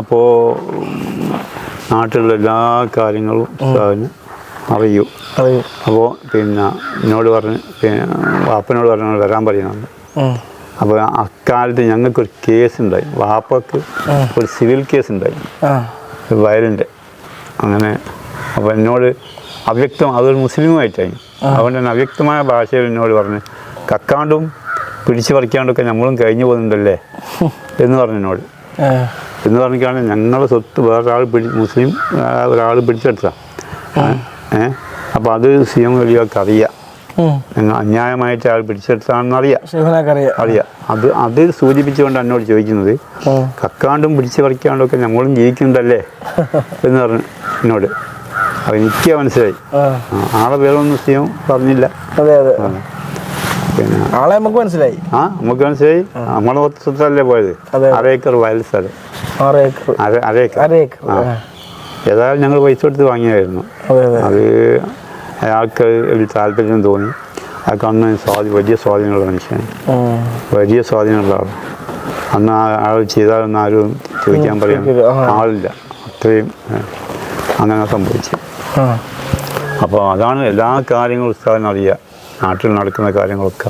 അപ്പോൾ നാട്ടിലുള്ള എല്ലാ കാര്യങ്ങളും ഉസ്താദിന് അറിയൂ. അപ്പോൾ പിന്നെ എന്നോട് പറഞ്ഞ് വാപ്പനോട് പറഞ്ഞ വരാൻ പറയുന്നുണ്ട്. അപ്പോൾ അക്കാലത്ത് ഞങ്ങൾക്കൊരു കേസുണ്ടായി, വാപ്പക്ക് ഒരു സിവിൽ കേസ് ഉണ്ടായി വയലിൻ്റെ. അങ്ങനെ അപ്പോൾ എന്നോട് അവ്യക്തം, അതൊരു മുസ്ലിമുമായിട്ടായി, അതുകൊണ്ട് തന്നെ അവ്യക്തമായ ഭാഷയിൽ എന്നോട് പറഞ്ഞ് കക്കാണ്ടും പിടിച്ചു പറിക്കാണ്ടൊക്കെ നമ്മളും കഴിഞ്ഞു പോകുന്നുണ്ടല്ലേ എന്ന് പറഞ്ഞു എന്നോട്. എന്ന് പറഞ്ഞിട്ടാണ് ഞങ്ങളുടെ സ്വത്ത് വേറൊരാൾ മുസ്ലിം ഒരാൾ പിടിച്ചെടുത്തതാണ്. അപ്പോൾ അത് സിഎം വലിയൊക്കെ അറിയാം, ഞങ്ങൾ അന്യായമായിട്ട് ആൾ പിടിച്ചെടുത്താണെന്ന് അറിയാം. അത് സൂചിപ്പിച്ചുകൊണ്ട് എന്നോട് ചോദിക്കുന്നത് കക്കാണ്ടും പിടിച്ചു പറിക്കാണ്ടൊക്കെ നമ്മളും ജീവിക്കുന്നുണ്ടല്ലേ എന്ന് പറഞ്ഞു എന്നോട്. അപ്പോൾ എനിക്ക് മനസ്സിലായി. ആളെ പേരൊന്നും സിഎം പറഞ്ഞില്ല. പിന്നെ ആളെ നമുക്ക് മനസ്സിലായി. നമുക്ക് മനസ്സിലായി. നമ്മളെ സ്വത്തല്ലേ പോയത്, 6 ഏക്കർ വയൽ സ്ഥലം, 6 ഏക്കർ. ഏതായാലും ഞങ്ങൾ പൈസ കൊടുത്ത് വാങ്ങിയായിരുന്നു. അത് അയാൾക്ക് ഒരു താല്പര്യം തോന്നി. അയാൾക്ക് അന്ന് വലിയ സ്വാധീനമുള്ള മനുഷ്യൻ, വലിയ സ്വാധീനമുള്ള ആൾ. അന്ന് ആൾ ചെയ്താലൊന്നും ആരും ചോദിക്കാൻ പറയാൻ ആളില്ല, അത്രയും അങ്ങനെ സംഭവിച്ചു. അപ്പോൾ അതാണ് എല്ലാ കാര്യങ്ങളും ഉസ്താദിനറിയാം, നാട്ടിൽ നടക്കുന്ന കാര്യങ്ങളൊക്കെ.